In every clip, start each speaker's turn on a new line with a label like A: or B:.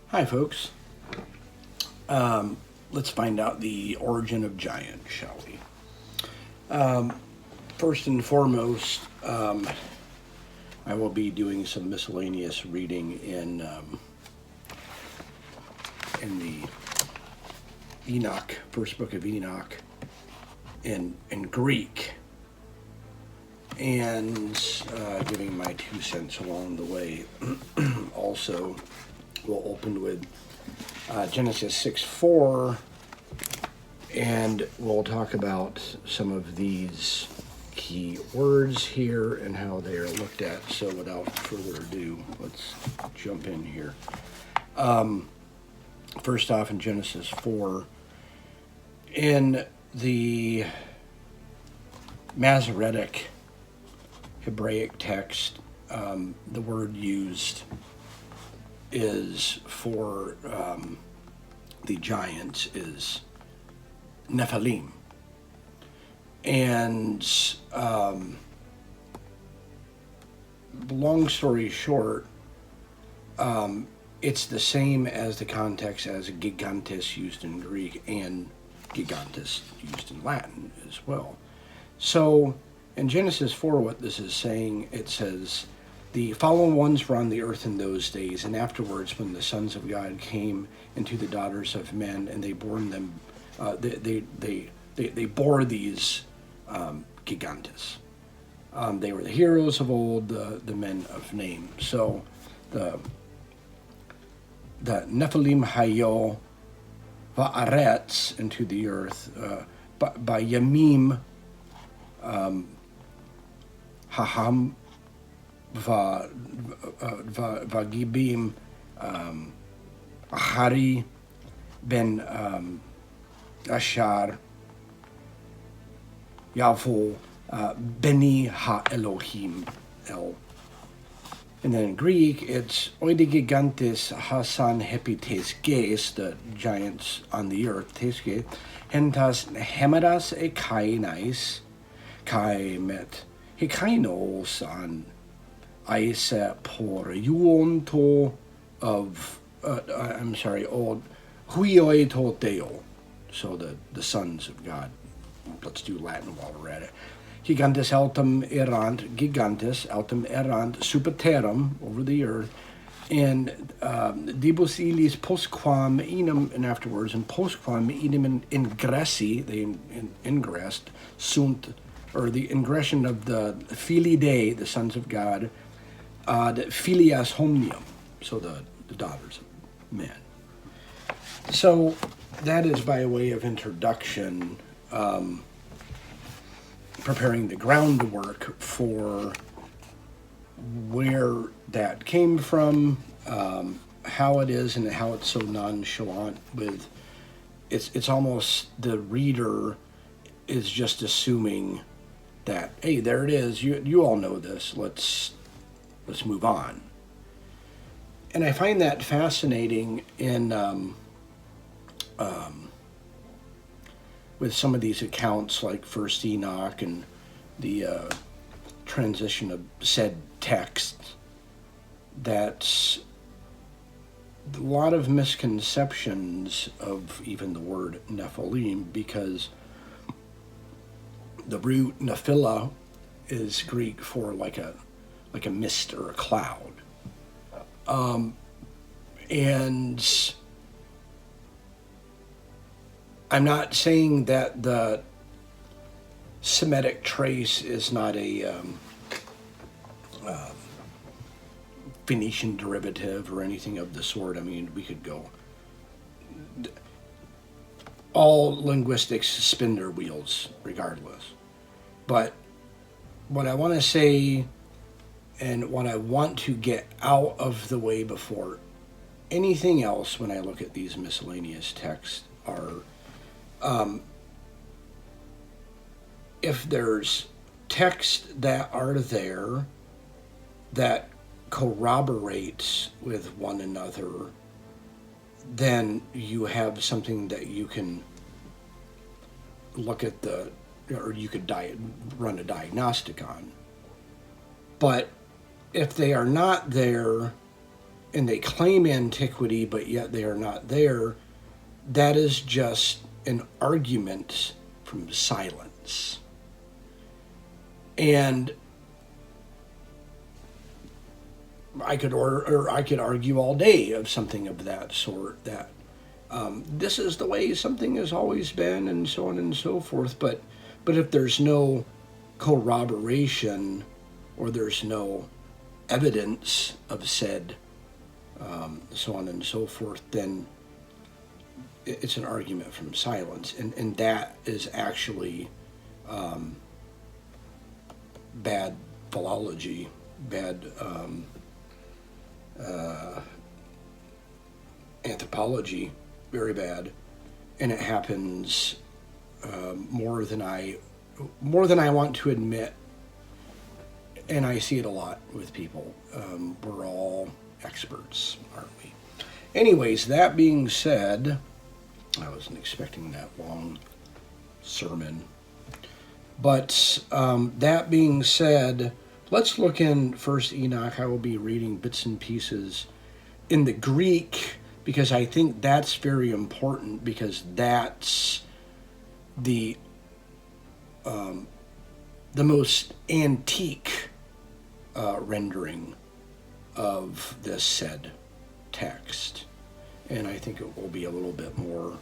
A: Hi, folks. Let's find out the origin of giant, shall we? First and foremost, I will be doing some miscellaneous reading in the Enoch, first book of Enoch, in Greek, and giving my 2 cents along the way. Also, we'll open with Genesis 6:4, and we'll talk about some of these key words here and how they are looked at. So without further ado, let's jump in here. First off, in Genesis 4, in the Masoretic Hebraic text, the word used is for the giants is Nephilim. And long story short, it's the same as the context as gigantes used in Greek and gigantes used in Latin as well. So in Genesis 4, what this is saying, it says, the fallen ones were on the earth in those days, and afterwards, when the sons of God came into the daughters of men, and they bore them, they bore these gigantes. They were the heroes of old, the men of name. So the Nephilim hayo va'aretz, into the earth, by Yamim haham vagibim Ahari ben Ashar Yavo Beni Ha Elohim El. And then in Greek, it's Oide Gigantes Hasan Hepites Ges, the giants on the earth, Tesge, Hentas Hemeras e Kainais, Kai met Hekainos on Aisa por Yuonto of, old Huioi Toteo. So the sons of God. Let's do Latin while we're at it. Gigantes altum erant, gigantes altum erant superterram, over the earth, and dibus ilis postquam enum, and afterwards, and postquam enum ingressi, they ingressed, sunt, or the ingression of the Filidae, the sons of God, the filias homnium, so the daughters of men. So that is by way of introduction, preparing the groundwork for where that came from, how it is, and how it's so nonchalant with it's almost the reader is just assuming that, hey, there it is, you all know this, let's move on. And I find that fascinating in with some of these accounts like First Enoch and the transition of said text, that's a lot of misconceptions of even the word Nephilim, because the root Nephila is Greek for like a mist or a cloud. And I'm not saying that the Semitic trace is not a Phoenician derivative or anything of the sort. I mean, we could go. All linguistics spin their wheels regardless. But what I want to say and what I want to get out of the way before anything else when I look at these miscellaneous texts are, if there's text that are there that corroborates with one another, then you have something that you can look at or you could run a diagnostic on. But if they are not there, and they claim antiquity, but yet they are not there, that is just an argument from silence. And I could argue all day of something of that sort, that this is the way something has always been, and so on and so forth. But if there's no corroboration, or there's no evidence of said so on and so forth, then it's an argument from silence, and that is actually bad philology, bad anthropology, very bad, and it happens more than I want to admit, and I see it a lot with people. We're all experts, aren't we? Anyways, that being said, I wasn't expecting that long sermon, but that being said, let's look in First Enoch. I will be reading bits and pieces in the Greek, because I think that's very important, because that's the most antique rendering of this said text. And I think it will be a little bit more,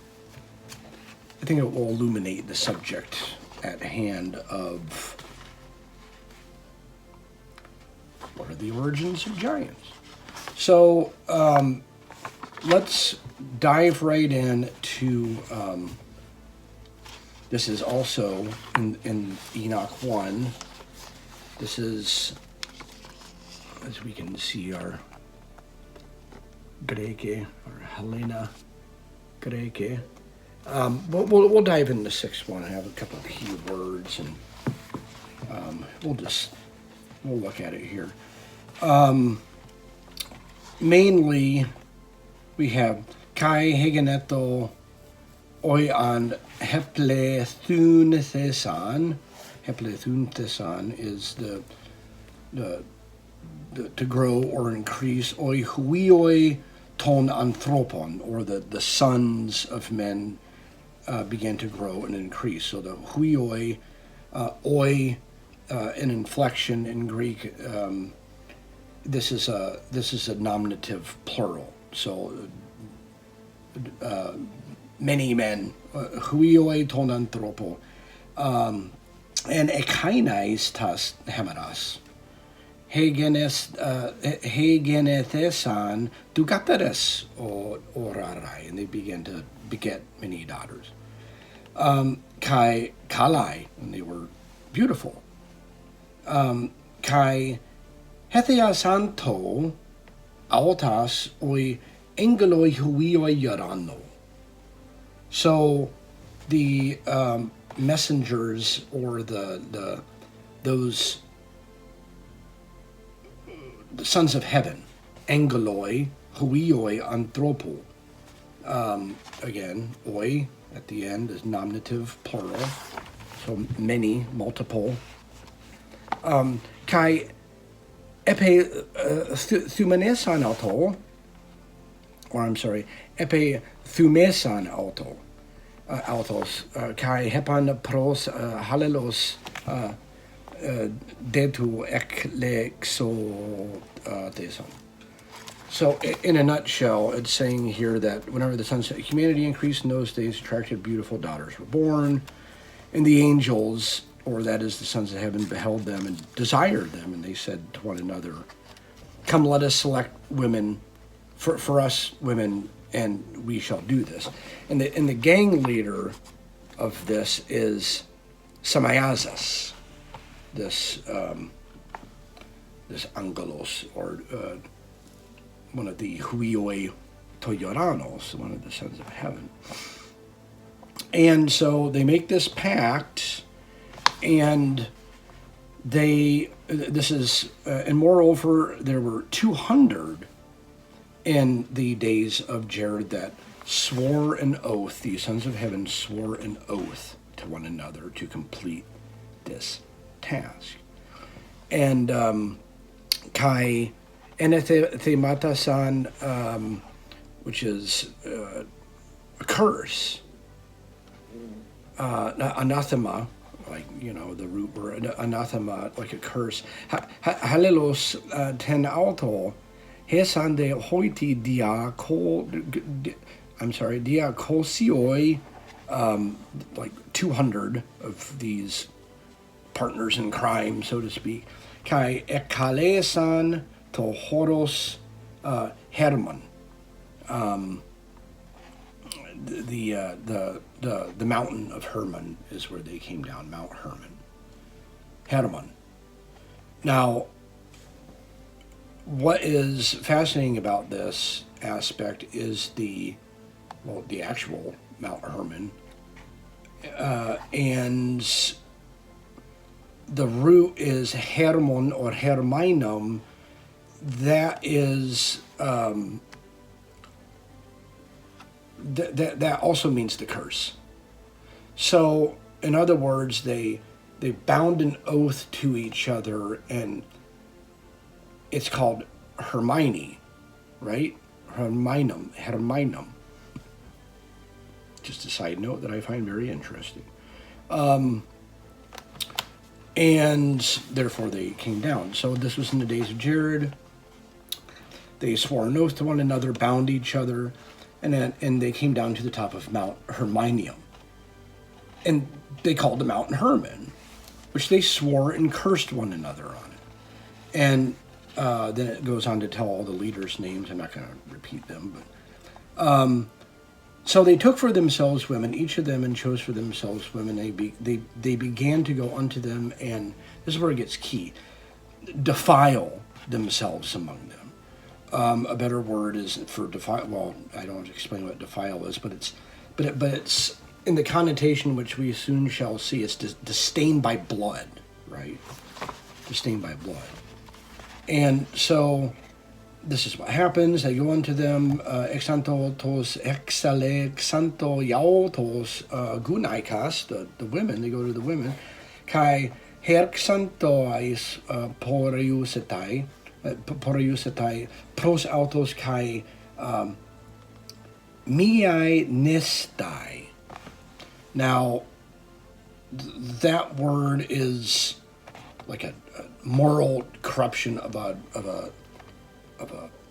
A: I think it will illuminate the subject at hand of what are the origins of giants. So let's dive right in to, this is also in Enoch 1. This is, as we can see, our Greke, or Helena Greke. We'll dive into 6.1. I have a couple of key words, and we'll look at it here. Mainly, we have Kai Hegeneto Oian Hepletheunthesan. Hepletheunthesan is the to grow or increase. Oi huioi ton anthropon, or the sons of men began to grow and increase. So the huioi, oi, an inflection in Greek. This is a nominative plural. So many men, huioi ton anthropo, and ekainais tas hemeras. Hegenethesan dugateres orarai, and they began to beget many daughters. Kai kalai, and they were beautiful. Kai hetheasanto autas oi engeloi huioi yarano. So the messengers, or those the sons of heaven, angeloi, huioi, anthropo. Again, oi at the end is nominative plural, so many, multiple. Kai epe thumenesan auto, or I'm sorry, epe thumesan auto, autos, kai hepan pros halelos detu eklexotheson. So in a nutshell, it's saying here that whenever the sons of humanity increased in those days, attractive, beautiful daughters were born, and the angels, or that is the sons of heaven, beheld them and desired them, and they said to one another, come, let us select women for us women, and we shall do this. And the gang leader of this is Samaiazas, this angelos, or one of the huioi toyoranos, one of the sons of heaven. And so they make this pact, and and moreover, there were 200 in the days of Jared that swore an oath. The sons of heaven swore an oath to one another to complete this task. And Kai Anathemata-san, which is a curse. Anathema, like, the root word, anathema, like a curse. Halelos ten auto, hesande hoiti diakosioi, like 200 of these partners in crime, so to speak. Kai ekalesan to horos Hermon. The mountain of Hermon is where they came down, Mount Hermon. Hermon. Now, what is fascinating about this aspect is the actual Mount Hermon, and the root is Hermon or Herminum. That is that also means the curse. So, in other words, they bound an oath to each other, and it's called Hermione, right? Herminum. Just a side note that I find very interesting. And therefore they came down. So this was in the days of Jared. They swore an oath to one another, bound each other, and they came down to the top of Mount Herminium. And they called the mountain Hermon, which they swore and cursed one another on it. And then it goes on to tell all the leaders' names. I'm not going to repeat them, but so they took for themselves women, each of them, and chose for themselves women. They began to go unto them, and this is where it gets key: defile themselves among them. A better word is for defile. Well, I don't have to explain what defile is, but it's in the connotation which we soon shall see. It's disdain by blood, right? Disdain by blood. And so this is what happens. They go unto them, exantos yaotos gunaikas, the women. They go to the women. Kai herxantois poreusetai pros autos kai miai nestai. Now, that word is like a moral corruption of a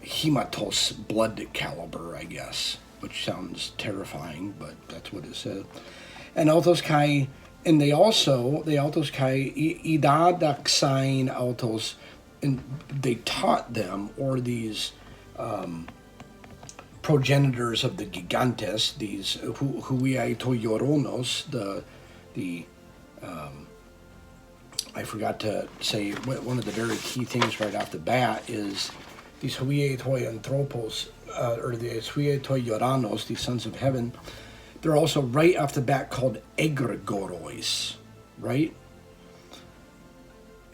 A: hematos blood caliber, I guess, which sounds terrifying, but that's what it says. And autos kai, and they autos kai idadaxine autos, and they taught them, or these progenitors of the gigantes, these huiai toyoronos, the I forgot to say one of the very key things right off the bat is these huiai toi anthropos, or the huiai toi yoranos, these sons of heaven. They're also right off the bat called egregorois, right?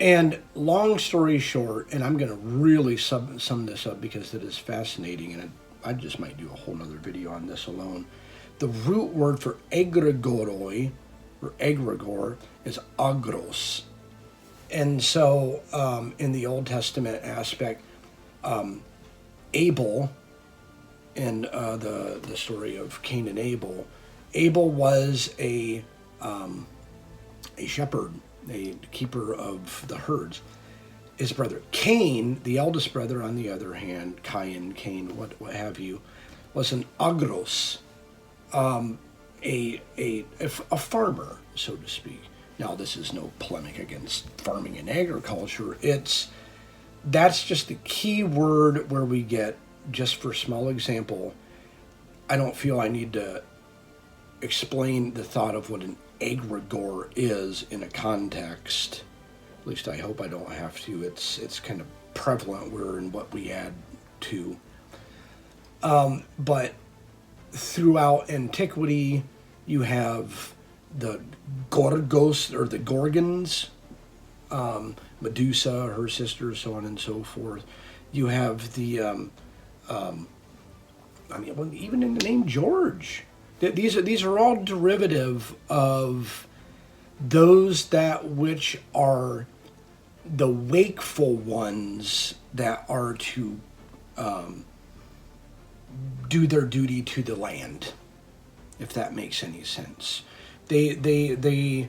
A: And long story short, and I'm going to really sum this up because it is fascinating, and I just might do a whole nother video on this alone. The root word for egregoroi, or egregor, is agros. And so, in the Old Testament aspect, Abel, in the story of Cain and Abel was a shepherd, a keeper of the herds. His brother Cain, the eldest brother, on the other hand, Cain, what have you, was an agros, a farmer, so to speak. Now, this is no polemic against farming and agriculture. That's just the key word where we get, just for small example, I don't feel I need to explain the thought of what an egregore is in a context. At least I hope I don't have to. It's kind of prevalent where and what we add to. But throughout antiquity, you have the Gorgos, or the Gorgons, Medusa, her sister, so on and so forth. You have the, even in the name George, these are all derivative of those that which are the wakeful ones that are to do their duty to the land, if that makes any sense. The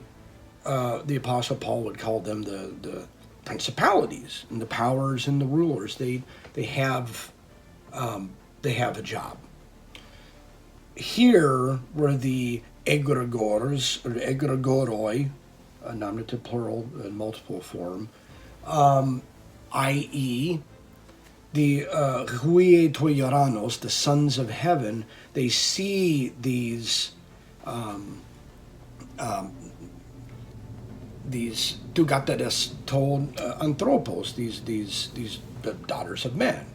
A: Apostle Paul would call them the principalities and the powers and the rulers. They have a job. Here were the egregores or egregoroi, nominative plural, multiple form, i.e. the huie toyaranos, the sons of heaven. They see these tugateres told anthropos, these the daughters of men.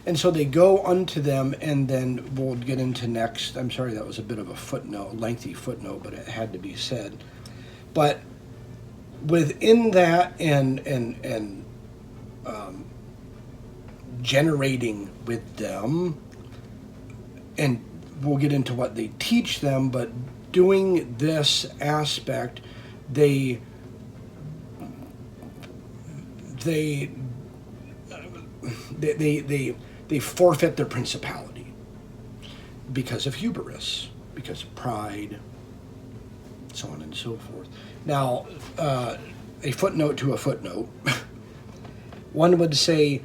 A: And so they go unto them, and then we'll get into next. I'm sorry, that was a bit of a footnote, lengthy footnote, but it had to be said. But within that and generating with them, and we'll get into what they teach them, but doing this aspect, they forfeit their principality because of hubris, because of pride, so on and so forth. Now, a footnote to a footnote, one would say,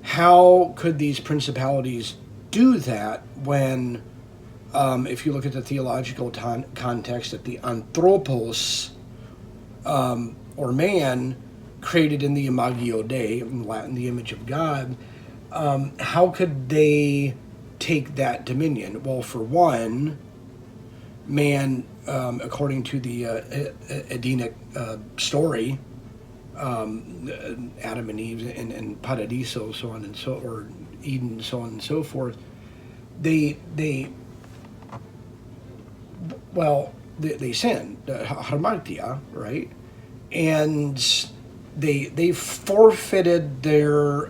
A: how could these principalities do that when, if you look at the theological context, that the anthropos, or man, created in the Imago Dei, in Latin, the image of God, how could they take that dominion? Well, for one, man, according to the Edenic story, Adam and Eve and Paradiso, so on and so, or Eden, so on and so forth, they sinned, hamartia, right? And they forfeited their,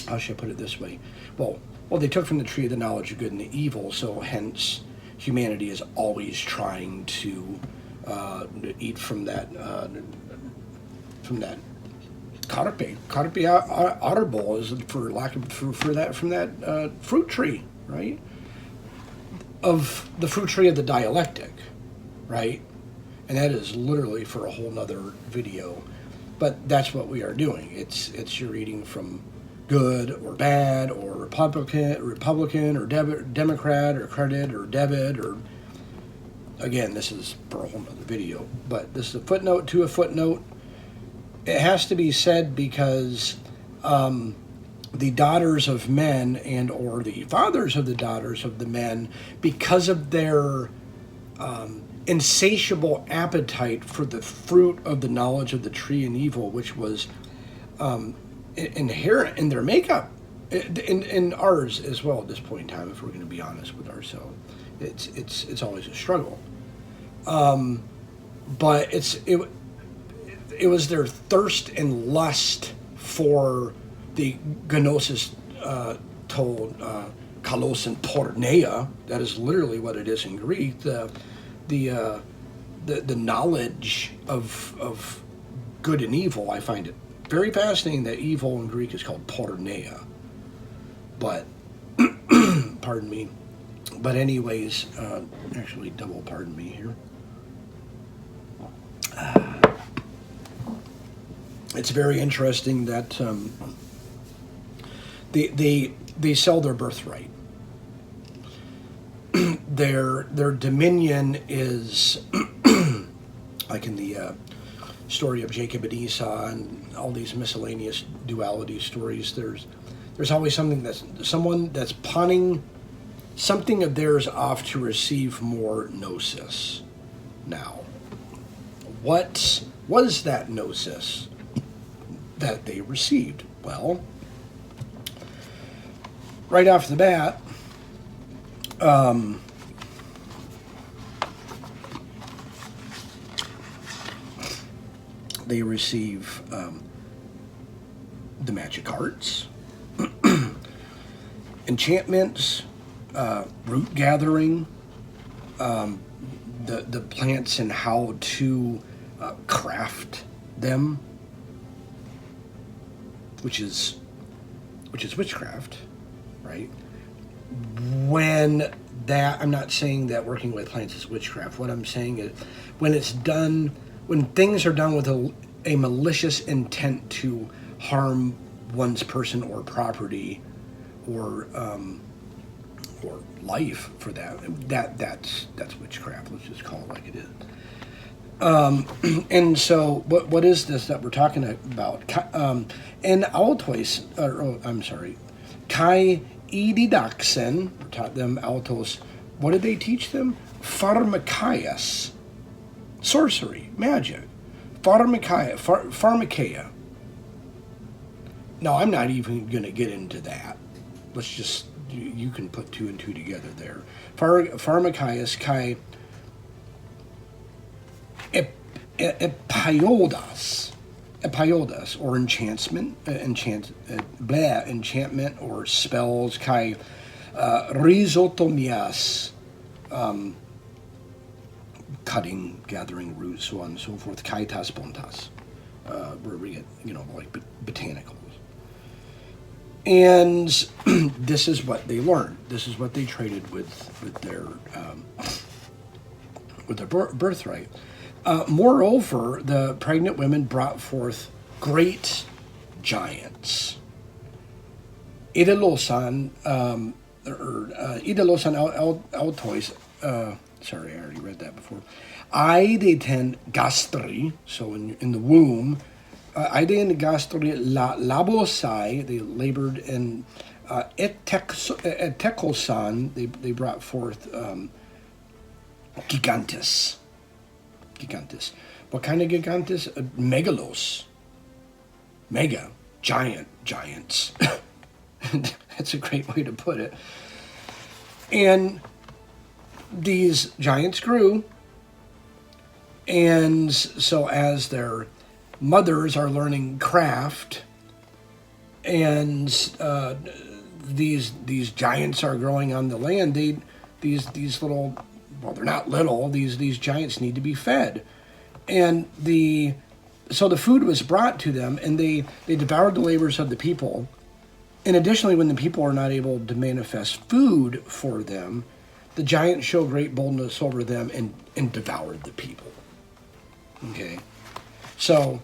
A: how should I put it this way? Well, they took from the tree of the knowledge of good and the evil, so hence humanity is always trying to eat from that carpe arbol, is for lack of for that from that fruit tree, right? Of the fruit tree of the dialectic, right? And that is literally for a whole nother video, but that's what we are doing. It's you're eating from good or bad or Republican or Democrat or credit or debit, or again, this is for a whole nother video, but this is a footnote to a footnote. It has to be said because the daughters of men and or the fathers of the daughters of the men, because of their insatiable appetite for the fruit of the knowledge of the tree and evil, which was inherent in their makeup, in ours as well at this point in time, if we're going to be honest with ourselves. It's always a struggle. But it was their thirst and lust for the gnosis told kalos and porneia. That is literally what it is in Greek. The knowledge of good and evil. I find it very fascinating that evil in Greek is called porneia. But pardon me. But anyways, actually double pardon me here. It's very interesting that they sell their birthright. Their dominion is like in the story of Jacob and Esau and all these miscellaneous duality stories. There's always someone that's pawning something of theirs off to receive more gnosis. Now, what was that gnosis that they received? Well, right off the bat, they receive the magic arts, enchantments, root gathering, the plants and how to craft them, which is witchcraft, right? When that, I'm not saying that working with plants is witchcraft. What I'm saying is when it's done, when things are done with a malicious intent to harm one's person or property or life for that's witchcraft. Let's just call it like it is. And so what is this that we're talking about? En autois, I'm sorry, kai ididaxen, taught them autos. What did they teach them? Pharmakaias, sorcery, magic. Pharmakeia. No, I'm not even going to get into that. Let's just, you can put two and two together there. Pharmakaias kai epiodas, or enchantment, enchantment, or spells, kai rhizotomias, cutting, gathering roots, so on and so forth, kaitas pontas, where we get, like botanicals. And this is what they learned. This is what they traded with their birthright. Moreover, the pregnant women brought forth great giants. Idalos autois. Sorry, I already read that before. Aide ten gastri. So in the womb. Aide in gastri labosai. They labored in etekosan. They brought forth gigantes. Gigantes. What kind of gigantes? Megalos. Mega. Giants. That's a great way to put it. And these giants grew. And so as their mothers are learning craft, and these giants are growing on the land, these little, well, they're not little, these giants need to be fed. And so the food was brought to them, and they devoured the labors of the people. And additionally, when the people are not able to manifest food for them, the giants show great boldness over them and devoured the people. Okay, so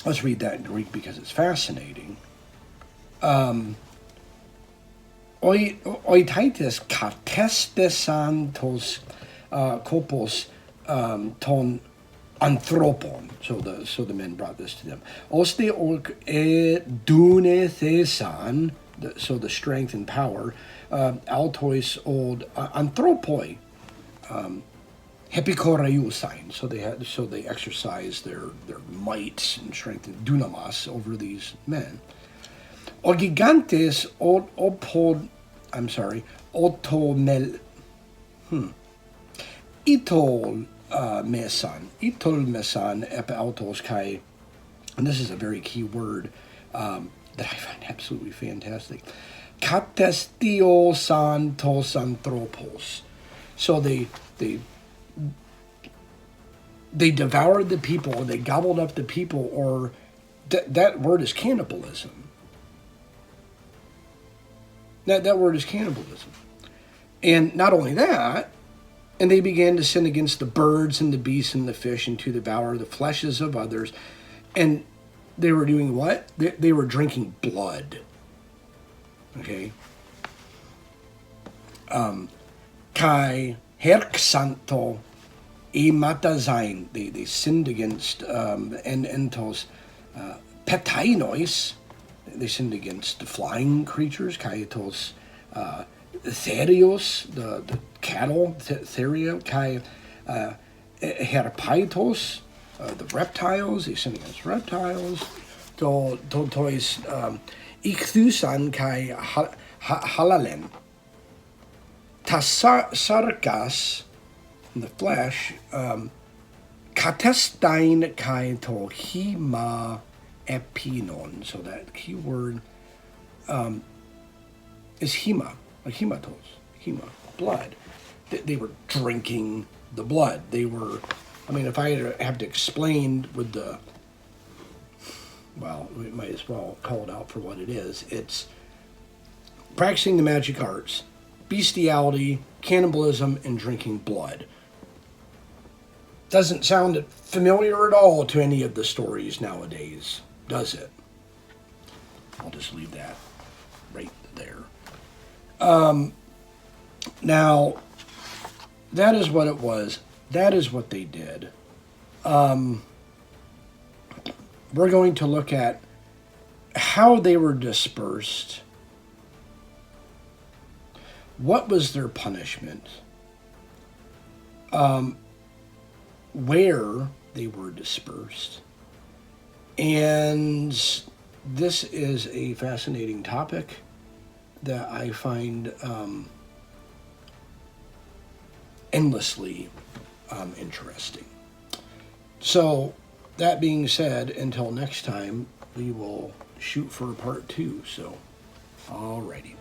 A: let's read that in Greek because it's fascinating. Oitaitis katestesantos kopos ton anthropon. So the men brought this to them. Oste ork dunethesan. So the strength and power. Altois old anthropoi. Hepikoreiusain. So they exercised their might and strength and dunamas over these men. O gigantes otomel itol mesan epe autos kai, and this is a very key word that I find absolutely fantastic. Katestio santos anthropos. So they devoured the people, they gobbled up the people, or that word is cannibalism. That word is cannibalism. And not only that, and they began to sin against the birds and the beasts and the fish, and to devour the fleshes of others. And they were doing what? They were drinking blood. Okay? Kai herk santo e matazain. They sinned against and entos petainois. They sinned against the flying creatures, kaitos, therios, the cattle, theria, kai herpaitos, the reptiles. They sinned against reptiles. Tois ichthusan kai halalen. Tasarkas, in the flesh, katestein kai to hima epinon. So that key word is hema, like hematos, hema, blood. They were drinking the blood. They were, if I have to explain with well, we might as well call it out for what it is. It's practicing the magic arts, bestiality, cannibalism, and drinking blood. Doesn't sound familiar at all to any of the stories nowadays, does it? I'll just leave that right there. Now, that is what it was. That is what they did. We're going to look at how they were dispersed. What was their punishment? Where they were dispersed. And this is a fascinating topic that I find endlessly interesting. So, that being said, until next time, we will shoot for part 2. So, alrighty.